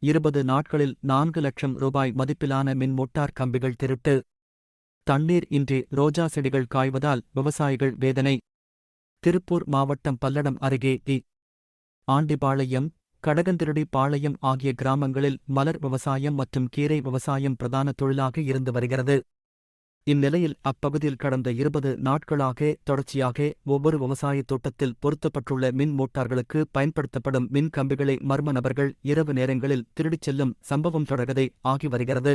20 நாட்களில் 4 லட்சம் ரூபாய் மதிப்பிலான மின் மோட்டார் கம்பிகள் திருட்டு. தண்ணீர் இன்றி ரோஜா செடிகள் காய்வதால் விவசாயிகள் வேதனை. திருப்பூர் மாவட்டம் பல்லடம் அருகே ஆண்டிபாளையம், கடகந்திரடி பாளையம் ஆகிய கிராமங்களில் மலர் விவசாயம் மற்றும் கீரை விவசாயம் பிரதான தொழிலாக இருந்து வருகிறது. இந்நிலையில் அப்பகுதியில் கடந்த 20 நாட்களாக தொடர்ச்சியாக ஒவ்வொரு விவசாயத் தோட்டத்தில் பொருத்தப்பட்டுள்ள மின் மோட்டார்களுக்கு பயன்படுத்தப்படும் மின் கம்பிகளை மர்ம நபர்கள் இரவு நேரங்களில் திருடிச் செல்லும் சம்பவம் தொடர்கதை ஆகி வருகிறது.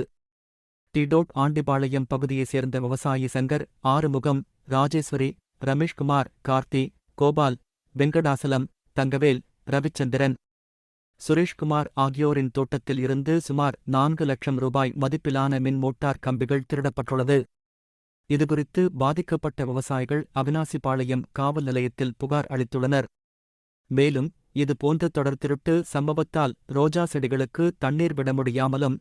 ஆண்டிபாளையம் பகுதியைச் சேர்ந்த விவசாயி சங்கர், ஆறுமுகம், ராஜேஸ்வரி, ரமேஷ்குமார், கார்த்தி, கோபால், வெங்கடாசலம், தங்கவேல், ரவிச்சந்திரன், சுரேஷ்குமார் ஆகியோரின் தோட்டத்தில் இருந்து சுமார் 4 லட்சம் ரூபாய் மதிப்பிலான மின் மோட்டார் கம்பிகள் திருடப்பட்டுள்ளது. இதுகுறித்து பாதிக்கப்பட்ட விவசாயிகள் அவினாசிபாளையம் காவல் நிலையத்தில் புகார் அளித்துள்ளனர். மேலும் இதுபோன்ற தொடர் திருட்டு சம்பவத்தால் ரோஜா செடிகளுக்கு தண்ணீர் விட முடியாமலும்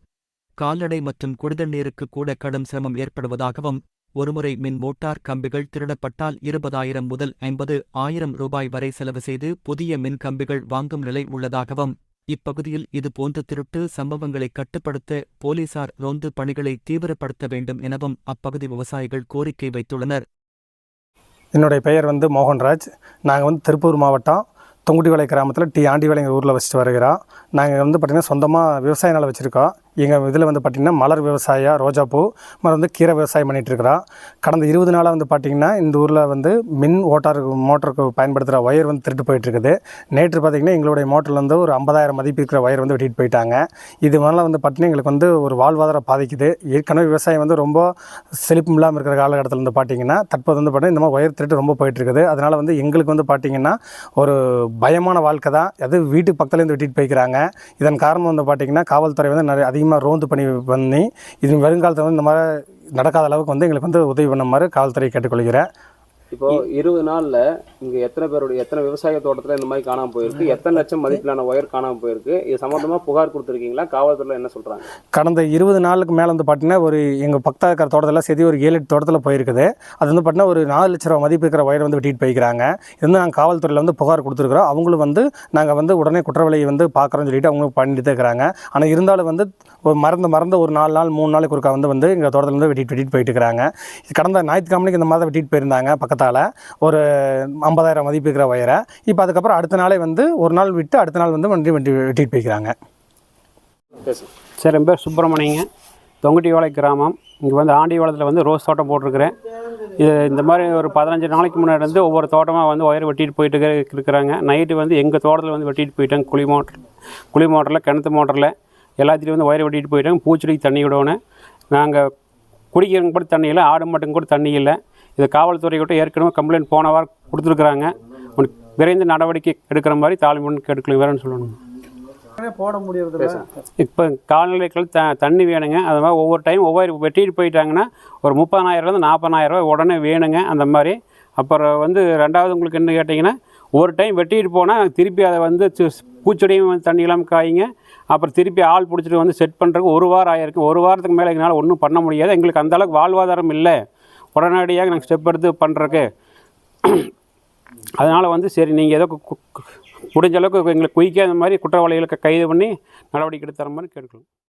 கால்நடை மற்றும் குடிதண்ணீருக்கு கூட கடும் சிரமம் ஏற்படுவதாகவும், ஒருமுறை மின் மோட்டார் கம்பிகள் திருடப்பட்டால் 20,000 முதல் 50,000 ரூபாய் வரை செலவு செய்து புதிய மின் கம்பிகள் வாங்கும் நிலை உள்ளதாகவும், இப்பகுதியில் இதுபோன்ற திருட்டு சம்பவங்களை கட்டுப்படுத்த போலீசார் ரோந்து பணிகளை தீவிரப்படுத்த வேண்டும் எனவும் அப்பகுதி விவசாயிகள் கோரிக்கை வைத்துள்ளனர். என்னுடைய பெயர் மோகன்ராஜ். நாங்கள் திருப்பூர் மாவட்டம் தொங்குடிவளை கிராமத்தில் ஆண்டிவளைங்கிற ஊரில் வச்சுட்டு வருகிறோம். நாங்கள் பார்த்திங்கன்னா சொந்தமாக விவசாய நிலம் வச்சுருக்கோம். எங்கள் இதில் பார்த்திங்கன்னா மலர் விவசாயம், ரோஜாப்பூ மரம் கீரை விவசாயம் பண்ணிகிட்ருக்குறோம். கடந்த 20 நாளாக பார்த்திங்கன்னா இந்த ஊரில் மின் மோட்டருக்கு பயன்படுத்துகிற ஒயர் திருட்டு போயிட்டுருக்குது. நேற்று பார்த்திங்கன்னா எங்களுடைய மோட்டரில் ஒரு 50,000 மதிப்பு இருக்கிற ஒயர் வெட்டிட்டு போயிட்டாங்க. இது மாதிரிலாம் பார்த்திங்கன்னா எங்களுக்கு ஒரு வாழ்வாதாரம் பாதிக்குது. ஏற்கனவே விவசாயம் ரொம்ப செழிப்பும் இல்லாமல் இருக்கிற காலகட்டத்தில் பார்த்திங்கன்னா தற்போது பார்த்திங்கன்னா இந்த மாதிரி ஒயர் திருட்டு ரொம்ப போயிட்டுருக்குது. அதனால் எங்களுக்கு பார்த்திங்கன்னா ஒரு பயமான வாழ்க்கை தான். அது வீட்டுக்கு பக்கத்துலேருந்து வெட்டிட்டு போய்க்கிறாங்க. இதன் காரணம் பார்த்திங்கன்னா காவல்துறை நிறைய அதிகமாக ரோந்து பண்ணி இது வருங்காலத்தில் இந்த மாதிரி நடக்காத அளவுக்கு எங்களுக்கு உதவி பண்ணுமாறு காவல்துறை கேட்டுக்கொள்கிறேன். இப்போ 20 நாள்ல இங்க எத்தனை விவசாய தோட்டத்துல இந்த மாதிரி காணாம போயிருக்கு, எத்தனை லட்சம் மதிப்பிலான ஒயர் காணாம போயிருக்கு, இது சம்பந்தமா புகார் கொடுத்துருக்கீங்களா? காவல்துறையில என்ன சொல்றாங்க? கடந்த 20 நாளுக்கு மேலே பார்த்தீங்கன்னா எங்கள் பக்கத்தில் இருக்கிற தோட்டத்தில் சேர்த்து ஒரு 7-8 தோட்டத்தில் போயிருக்குது. அது பார்த்தீங்கன்னா ஒரு 4 லட்ச ரூபா மதிப்பு இருக்கிற ஒயர் வெட்டிட்டு போய்க்கிறாங்க. இது நாங்கள் காவல்துறையில் புகார் கொடுத்துருக்குறோம். அவங்களும் நாங்கள் உடனே குற்றவாளியை பார்க்குறோன்னு சொல்லிட்டு அவங்க பண்ணிட்டு இருக்கிறாங்க. ஆனால் இருந்தாலும் ஒரு மறந்த ஒரு 4 நாள் 3 நாளைக்கு ஒருக்கா எங்கள் தோட்டத்தில் வெட்டிட்டு போயிட்டு இருக்கிறாங்க. கடந்த ஞாயிற்றுக்கிழமைக்கு இந்த மாதிரி வெட்டிட்டு போயிருந்தாங்க பக்கத்தால் ஒரு 50,000 மதிப்பு இருக்கிற ஒயரை. இப்போ அதுக்கப்புறம் அடுத்த நாளே ஒரு நாள் விட்டு அடுத்த நாள் வெட்டிட்டு போய்க்கிறாங்க. சார், என் பேர் சுப்பிரமணியங்க. தொங்குடிவாளை கிராமம். இங்கே ஆண்டிவாளத்தில் ரோஸ் தோட்டம் போட்டிருக்கிறேன். இது இந்த மாதிரி ஒரு 15 நாளைக்கு முன்னாடி ஒவ்வொரு தோட்டமாக ஒயர் வெட்டிட்டு போயிட்டு இருக்கிறாங்க. நைட்டு எங்கள் தோட்டத்தில் வெட்டிட்டு போயிட்டாங்க. குழி மோட்டரில், கிணத்து மோட்டரில் எல்லாத்துலேயும் ஒயர் வெட்டிட்டு போயிட்டாங்க. பூச்செடிக்கு தண்ணி விடணும். நாங்கள் குடிக்கிறவங்க கூட தண்ணி இல்லை, ஆடு மாட்டுங்க கூட தண்ணி இல்லை. இது காவல்துறைக்கிட்ட ஏற்கனவே கம்ப்ளைண்ட் போன வாரம் கொடுத்துருக்குறாங்க. விரைந்து நடவடிக்கை எடுக்கிற மாதிரி தாழ்மையுடன் கேட்டுக்கலாம். வேறுன்னு சொல்லணும். போட முடியாது. இப்போ கால்நடைகள் தண்ணி வேணுங்க. அது மாதிரி ஒவ்வொரு டைம் ஒவ்வொரு வெட்டிட்டு போயிட்டாங்கன்னா ஒரு 30,000 40,000 ரூபா உடனே வேணுங்க. அந்த மாதிரி அப்புறம் ரெண்டாவது உங்களுக்கு என்ன கேட்டிங்கன்னா, ஒரு டைம் வெட்டிட்டு போனால் திருப்பி அதை பூச்செடியும் தண்ணி இல்லாமல் காய்ங்க. அப்புறம் திருப்பி ஆள் பிடிச்சிட்டு செட் பண்ணுறதுக்கு 1 வாரம் ஆகிருக்கு. 1 வாரத்துக்கு மேலே எங்களால் ஒன்றும் பண்ண முடியாது. எங்களுக்கு அந்தளவுக்கு வாழ்வாதாரம் இல்லை. உடனடியாக நாங்கள் ஸ்டெப் எடுத்து பண்ணுறக்கு. அதனால் சரி, நீங்கள் ஏதோ முடிஞ்ச அளவுக்கு எங்களுக்கு குயிக்காக இந்த மாதிரி குற்றவாளிகளுக்கு கைது பண்ணி நடவடிக்கை எடுத்து தர மாதிரி கேட்கலாம்.